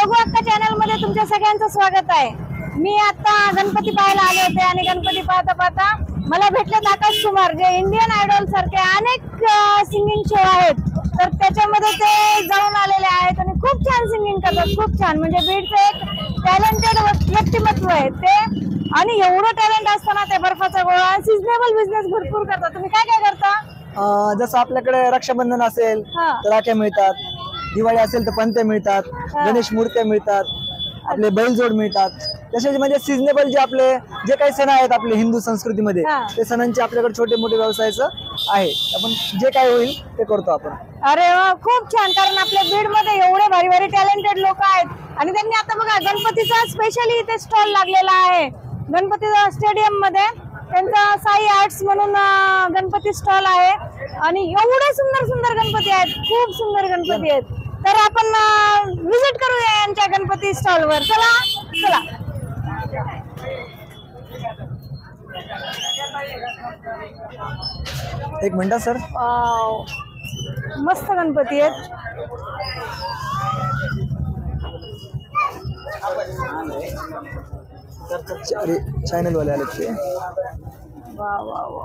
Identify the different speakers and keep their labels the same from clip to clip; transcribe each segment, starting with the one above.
Speaker 1: रघु अक्का चॅनल मध्ये तुमच्या सगळ्यांचं स्वागत आहे। मी आता गणपती पाहायला आले होते आणि गणपती पाहता पाहता मला भेटलेत आकाश कुमार, जे इंडियन आयडॉल सारखे अनेक सिंगिंग शो आहेत, तर त्याच्यामध्ये ते जाऊन आलेले आहेत आणि खूप छान सिंगिंग करतात। खूप छान, म्हणजे बीडचं एक टॅलेंटेड व्यक्तिमत्व आहे ते, आणि एवढं टॅलेंट असताना ते बर्फाचा गोळा सिजनेबल बिझनेस भरपूर करतात। तुम्ही काय काय करता?
Speaker 2: जसं आपल्याकडे रक्षाबंधन असेल तर राख्या मिळतात, दिवाळी असेल तर पंते मिळतात, गणेश मूर्त्या मिळतात, आपले बैलजोड मिळतात। तसेच म्हणजे सिजनेबल जे आपले जे काही सण आहेत आपले हिंदू संस्कृतीमध्ये, ते सणांचे आपल्याकडे छोटे मोठे व्यवसायाचं आहे, आपण जे काय होईल ते करतो आपण।
Speaker 1: अरे वा, खूप छान। कारण आपल्या बीड मध्ये एवढे भारी भारी टॅलेंटेड लोक आहेत आणि त्यांनी आता बघा गणपतीचा स्पेशली इथे स्टॉल लागलेला आहे गणपतीचा स्टेडियम मध्ये। त्यांचा साई आर्ट्स म्हणून गणपती स्टॉल आहे आणि एवढे सुंदर सुंदर गणपती आहेत, खूप सुंदर गणपती आहेत। तर आपण विजिट करूया यांच्या गणपती स्टॉल वर। चला चला।
Speaker 2: एक मिनिट सर।
Speaker 1: मस्त गणपती आहेत।
Speaker 2: चॅनल वाले आले ते।
Speaker 1: वा वा वा,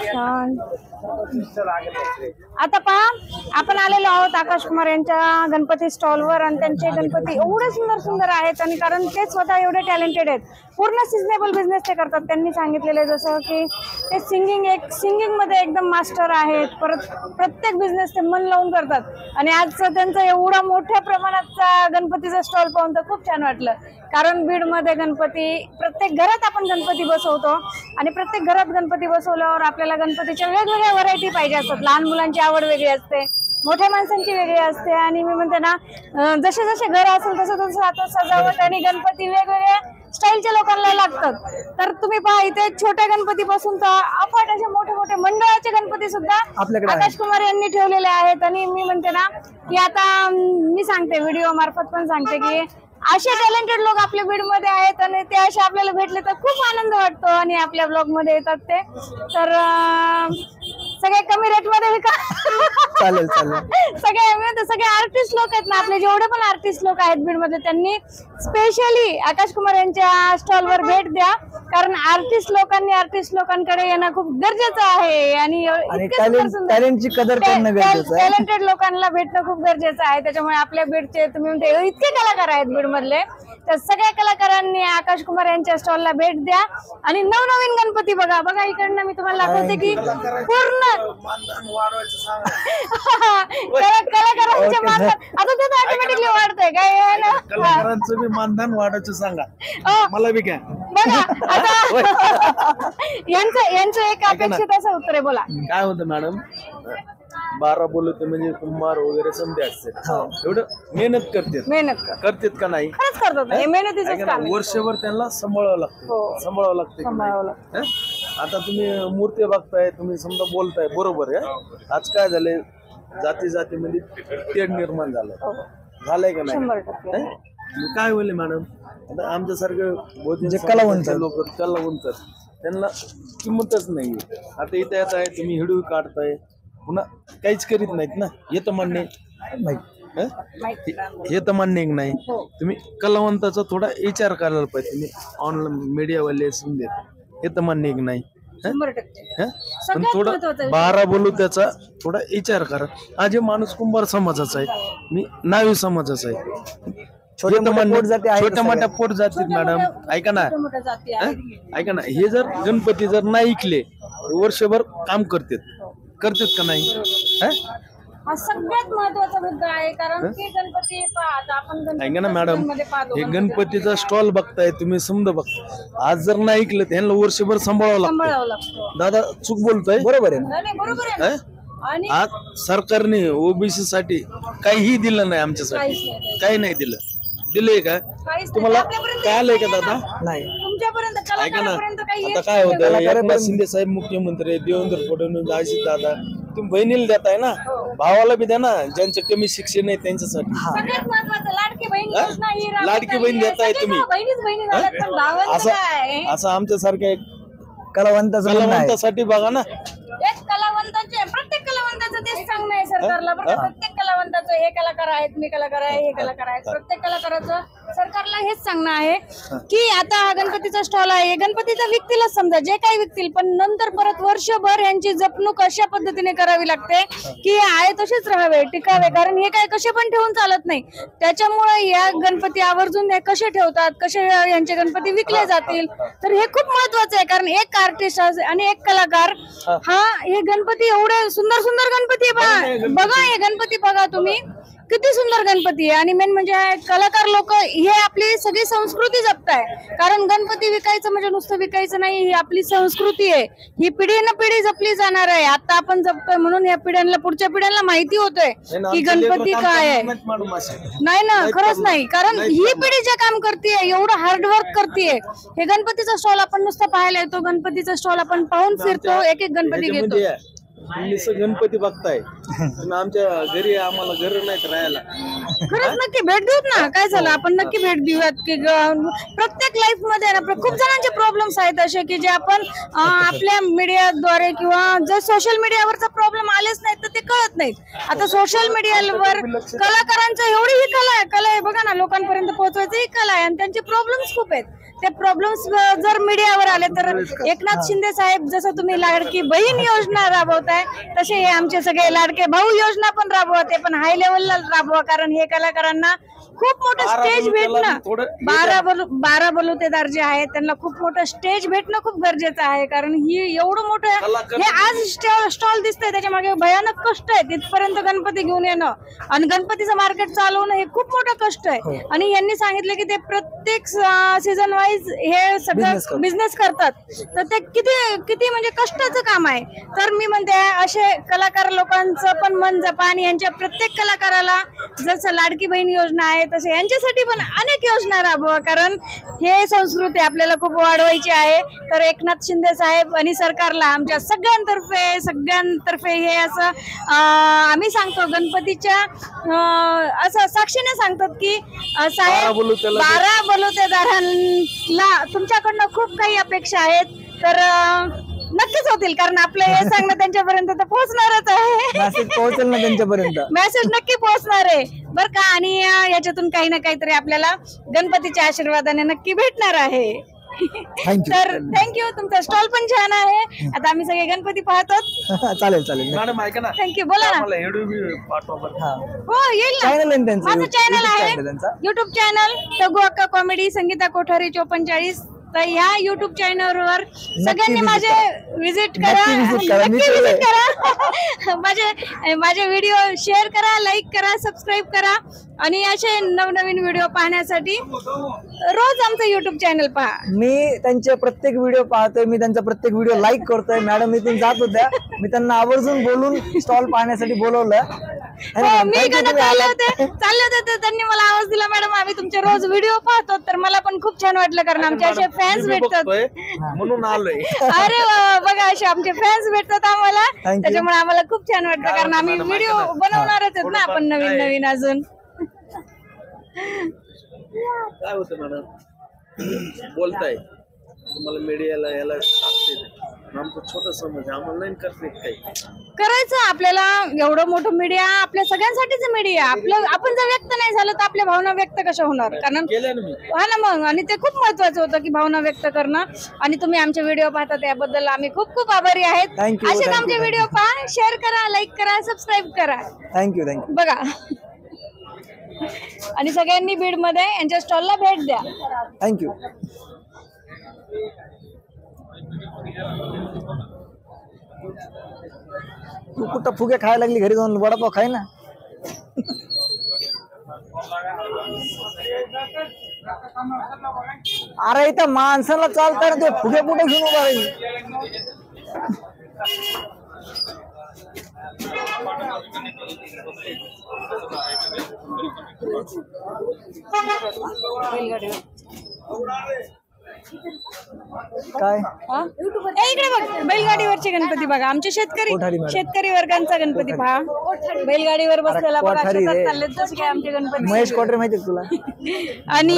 Speaker 1: छान। आता पहा, आपण आलेलो आहोत आकाश कुमार यांच्या गणपती स्टॉल वर आणि त्यांचे गणपती एवढे सुंदर सुंदर आहेत आणि कारण ते स्वतः एवढे टॅलेंटेड आहेत, पूर्ण सिजनेबल बिझनेस ते करतात। त्यांनी सांगितलेले जसं की ते सिंगिंग मध्ये एकदम मास्टर आहेत, परत प्रत्येक बिझनेस ते मन लावून करतात। आणि आज त्यांचा एवढा मोठ्या प्रमाणाचा गणपतीचा स्टॉल पाहून तर खूप छान वाटलं, कारण बीड मध्ये गणपती प्रत्येक घरात आपण गणपती बसवतो आणि प्रत्येक घरात गणपती बसवल्यावर आपल्याला गणपतीच्या वेगवेगळ्या व्हरायटी पाहिजे असतात। लहान मुलांची आवड वेगळी असते, मोठ्या माणसांची वेगळी असते, आणि मी म्हणते ना जसे जसे घर असेल तसं तसं आता सजावट आणि गणपती वेगवेगळ्या स्टाईलच्या लोकांना लागतात। तर तुम्ही पहा, इथे छोट्या गणपती पासून तर अफाट असे मोठे मोठे मंडळाचे गणपती सुद्धा आकाश कुमार यांनी ठेवलेले आहेत। आणि मी म्हणते ना की आता मी सांगते, व्हिडिओ मार्फत पण सांगते की असे टॅलेंटेड लोक आपल्या बीड मध्ये आहेत आणि ते असे आपल्याला भेटले तर खूप आनंद वाटतो आणि आपल्या ब्लॉग मध्ये येतात ते। तर सगळे कमी रेट मध्ये विका।
Speaker 2: चालेल चालेल।
Speaker 1: सगळे आर्टिस्ट लोक आहेत ना, आपले जेवढे पण आर्टिस्ट लोक आहेत बीड मध्ये, त्यांनी स्पेशली आकाश कुमार यांच्या स्टॉल वर भेट द्या, कारण आर्टिस्ट लोकांकडे येणं खूप गरजेचं आहे आणि
Speaker 2: टॅलेंटची कदर करणं गरजेचं आहे।
Speaker 1: टॅलेंटेड लोकांना भेटणं खूप गरजेचं आहे। त्याच्यामुळे आपल्या बीडचे तुम्ही म्हणते इतके कलाकार आहेत बीड मधले, तर सगळ्या कलाकारांनी आकाश कुमार यांच्या स्टॉलला भेट द्या आणि नवनवीन गणपती बघा। बघा इकडनं मी तुम्हाला दाखवते की पूर्ण कलाकारांचे मानधन आता ते ऑटोमॅटिकली वाढतंय काय ना,
Speaker 3: कलाकारांचं बी मानधन वाढायचं सांगा मला बी काय
Speaker 1: बघा। आता यांचं एक अपेक्षित असं उत्तर आहे, बोला
Speaker 3: काय होतं मॅडम। 12 बोलत म्हणजे कुंभार वगैरे समजे असते, एवढं मेहनत करतात का नाही?
Speaker 1: खरंच करतात, मेहनतीचं काम आहे।
Speaker 3: वर्षभर त्यांना सांभाळावं लागतं। आता तुम्ही मूर्ती बघताय, तुम्ही समजा बोलताय, बरोबर आहे। आज काय झालंय, जातीमध्ये तेढ निर्माण झालंय का नाही? काय होईल मॅडम, आता आमच्यासारखं जे कलावंत लोक त्यांना किंमतच नाहीये। आता इथे येत आहे तुम्ही हिडू काढताय, पुन्हा काहीच करीत नाहीत ना, हे तर मान्य नाही। तुम्ही कलावंताचा थोडा विचार करायला पाहिजे, तुम्ही ऑनलाईन मीडियावाले समजेल, हे तर मान्य नाही। पण थोडं 12 बोलू त्याचा थोडा विचार करा। आज हे माणूस कुंभार समाजाचा आहे, मी नावी समाजाचा आहे, छोट्या मोठ्या पोट जातीत मॅडम। ऐका ना, हे जर गणपती जर नाही ऐकले वर्षभर काम करतात का नाही?
Speaker 1: हा सगळ्यात महत्वाचा मुद्दा आहे, कारण की गणपती पाहता आपण
Speaker 3: ऐका ना मॅडम, हे गणपतीचा स्टॉल बघताय तुम्ही, समजा बघताय, आज जर नाही ऐकलं तर ह्यांना वर्षभर सांभाळावं लागतं। दादा चूक बोलतोय, बरोबर आहे। आज सरकारने ओबीसी साठी काहीही दिलं नाही, आमच्यासाठी काही नाही दिलंय का तुम्हाला? काय आलंय का दादा?
Speaker 2: नाही।
Speaker 3: ऐका ना, आता काय होतं, एकनाथ शिंदे साहेब मुख्यमंत्री, देवेंद्र फडणवीस, अजित दादा, तुम्ही बहिणीला देताय ना, भावाला बी द्या ना, ज्यांचं कमी शिक्षण आहे त्यांच्यासाठी। लाडकी बहीण देताय तुम्ही, असं आमच्यासारख्या कलावंतासाठी बघा ना।
Speaker 1: प्रत्येक कलावंताचं तेच सांगणं आहे सरकारला, प्रत्येक कलावंत हे कलाकार आहेत, मी कलाकार आहे, हे कलाकार आहेत. प्रत्येक कलाकाराचं सरकारला हेच सांगणं आहे की आता हा गणपतीचा स्टॉल आहे, गणपतीचा विकतीलच समजा, जे काही विकतील, पण नंतर परत वर्षभर यांची जपणूक अशा पद्धतीने करावी लागते की आहे तसेच राहावे, टिकावे. कारण हे काय कसे पण ठेवून चालत नाही. त्याच्यामुळे या गणपती आवर्जून हे कसे ठेवतात, कसे यांचे गणपती विकले जातील, तर हे खूप महत्वाचं आहे. कारण एक आर्टिस्ट आणि एक कलाकार हा हे गणपती एवढे सुंदर सुंदर गणपती बघा, हे गणपती बघा तुम्ही, किती सुंदर गणपती आहे. आणि मेन म्हणजे कलाकार लोक हे आपली सगळी संस्कृती जपताय. कारण गणपती विकायचं म्हणजे नुसतं विकायचं नाही, ही आपली संस्कृती आहे, ही पिढीनं पिढी जपली जाणार आहे. आता आपण जपतोय म्हणून या पिढ्यांना, पुढच्या पिढ्यांना माहिती होतोय की गणपती काय आहे. नाही ना, खरंच नाही. कारण ही पिढी जे काम करते, एवढं हार्डवर्क करते. हे गणपतीचा स्टॉल आपण नुसतं पाहायला येतो, गणपतीचा स्टॉल आपण पाहून फिरतो, एक एक गणपती घेतो.
Speaker 3: तुम्ही गणपती बघताय, तुम्ही आमच्या घरी, आम्हाला घर नाही राहायला.
Speaker 1: खरंच नक्की भेट देऊत ना, काय झालं, आपण नक्की भेट देऊयात. की प्रत्येक लाईफ मध्ये ना खूप जणांचे प्रॉब्लेम्स आहेत असे की जे आपण आपल्या मीडियाद्वारे किंवा जर सोशल मीडियावरचा प्रॉब्लेम आलेच नाहीत तर ते कळत नाहीत. आता सोशल मीडियावर कलाकारांचं एवढी ही कला आहे बघा ना, लोकांपर्यंत पोहोचवायची ही कला आहे आणि त्यांचे प्रॉब्लेम्स खूप आहेत. ते प्रॉब्लेम्स जर मीडियावर आले तर एकनाथ शिंदे साहेब जसं तुम्ही लाडकी बहीण योजना राबवताय तसे हे आमचे सगळे लाडके भाऊ योजना पण राबवा, ते पण हाय लेवलला राबवा. कारण हे कलाकारांना खूप मोठं स्टेज भेटणं, 12 बलुतेदार जे आहेत त्यांना खूप मोठं स्टेज भेटणं खूप गरजेचं आहे. कारण ही एवढं मोठं हे आज स्टॉल दिसतंय त्याच्या मागे भयानक कष्ट आहे. तिथपर्यंत गणपती घेऊन येणं आणि गणपतीचं मार्केट चालवणं हे खूप मोठं कष्ट आहे. आणि यांनी सांगितलं की ते प्रत्येक सीझन वाईज हे सगळं बिझनेस करतात, तर ते किती म्हणजे कष्टाचं काम आहे. तर मी म्हणते असे कलाकार लोकांचं पण मन जपा आणि यांच्या प्रत्येक कलाकाराला जसं लाडकी बहीण योजना आहे तसे यांच्यासाठी पण अनेक योजना राबवा. कारण हे संस्कृती आपल्याला खूप वाढवायची आहे. तर एकनाथ शिंदे साहेब आणि सरकारला आमच्या सगळ्यांतर्फे हे असं आम्ही सांगतो, गणपतीच्या असं साक्षीने सांगतात की साहेब 12 बलुतेदारांना तुमच्याकडनं खूप काही अपेक्षा आहेत, तर नक्कीच होतील. कारण आपलं हे सांगणं त्यांच्यापर्यंत तर पोहोचणारच आहे,
Speaker 2: मेसेज पोहोचेल ना त्यांच्यापर्यंत,
Speaker 1: मेसेज नक्की पोहोचणार आहे बरं का. आणि याच्यातून काही ना काहीतरी आपल्याला गणपतीच्या आशीर्वादाने नक्की भेटणार आहे. तर थँक्यू, तुमचा स्टॉल पण छान आहे. आता आम्ही सगळे गणपती पाहतो.
Speaker 2: चालेल
Speaker 3: मॅडम ऐका ना,
Speaker 1: थँक्यू. बोला ना. हो येईल ना, माझं चॅनल आहे, युट्यूब चॅनल तगू अक्का कॉमेडी, संगीता कोठारी 44. तर ह्या युट्यूब चॅनलवर सगळ्यांनी माझे विजिट करा, नक्की विजिट करा. माझे व्हिडिओ शेअर करा, लाईक करा, सबस्क्राईब करा आणि असे नवनवीन व्हिडिओ पाहण्यासाठी रोज आमचं युट्यूब चॅनल पहा.
Speaker 2: मी त्यांचे प्रत्येक व्हिडिओ पाहतोय, मी त्यांचा प्रत्येक व्हिडिओ लाईक करतोय. मॅडम इथून जात होत्या, मी त्यांना आवर्जून बोलून स्टॉल पाहण्यासाठी बोलवलं.
Speaker 1: मी चालले होते तर त्यांनी मला आवाज दिला, मॅडम आम्ही तुमचे रोज व्हिडिओ पाहतो. तर मला पण खूप छान वाटलं, कारण आमचे असे फॅन्स भेटतात
Speaker 3: म्हणून आलोय.
Speaker 1: अरे बघा, असे आमचे फॅन्स भेटतात आम्हाला, त्याच्यामुळे आम्हाला खूप छान वाटतं. कारण आम्ही व्हिडिओ बनवणारच आहेत ना आपण नवीन अजून.
Speaker 3: काय होतं मॅडम, बोलताय तुम्हाला मीडियाला याला आमचं छोटं समज, आम्हाला नाही करते काही
Speaker 1: करायचं. आपल्याला एवढं मोठं मीडिया आपल्या सगळ्यांसाठीच मीडिया. आपण जर व्यक्त नाही झालं तर आपल्या भावना व्यक्त कशा होणार. कारण हा ना मग, आणि ते खूप महत्वाचं होतं की भावना व्यक्त करणं. आणि तुम्ही आमचे व्हिडिओ पाहता त्याबद्दल आम्ही खूप खूप आभारी आहेत. असेच आमचे व्हिडिओ पहा, शेअर करा, लाईक करा, सबस्क्राईब करा.
Speaker 2: थँक्यू
Speaker 1: बघा. आणि सगळ्यांनी बीड मध्ये यांच्या स्टॉलला भेट द्या.
Speaker 2: थँक्यू. तू कुठं फुगे खायला लागली, घरी जाऊन वडापाव खाय ना. अरे इथं माणसाला चालताना ते फुगे कुठे घेऊन उभा राहील. काय
Speaker 1: इकडे बघ, बैलगाडीवरचे गणपती बघा. आमचे शेतकरी वर्गांचा गणपती पहा, बैलगाडीवर बसलेला बघा, शेतात चाललेत जसे काय आमचे गणपती.
Speaker 2: महेश कोटरे माहिती तुला?
Speaker 1: आणि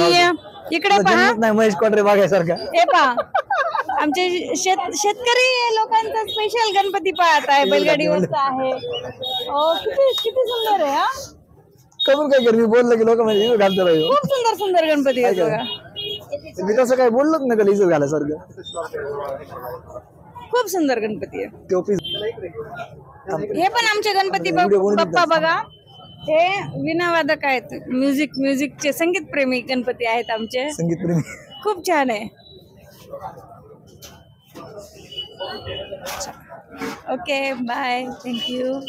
Speaker 1: इकडे पहा,
Speaker 2: नाही महेश कोटरे बघायसारखा.
Speaker 1: हे पहा आमचे शेतकरी लोकांचा स्पेशल गणपती पाहत आहे, बैलगाडीवरचा आहे. किती सुंदर आहे.
Speaker 2: करून काय कर, मी बोललो की लोक म्हणजे इजू घालतो राहिलो.
Speaker 1: खूप सुंदर सुंदर गणपती आहेत बघा.
Speaker 2: मी तसं काही बोललोच नाही कधी इजू घालासारखं.
Speaker 1: खूप सुंदर गणपती आहे.
Speaker 2: टोपी
Speaker 1: हे पण आमचे गणपती बाप्पा बघा. हे विनावादक आहेत. म्युझिकचे संगीत प्रेमी गणपती आहेत आमचे.
Speaker 2: संगीत प्रेमी.
Speaker 1: खूप छान आहे. Okay bye, thank you.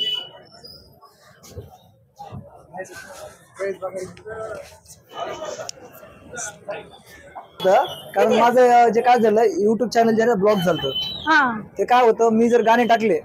Speaker 2: कारण माझं जे काय झालं, युट्यूब चॅनल जे ब्लॉग झालं,
Speaker 1: हा
Speaker 2: ते काय होतं, मी जर गाणे टाकले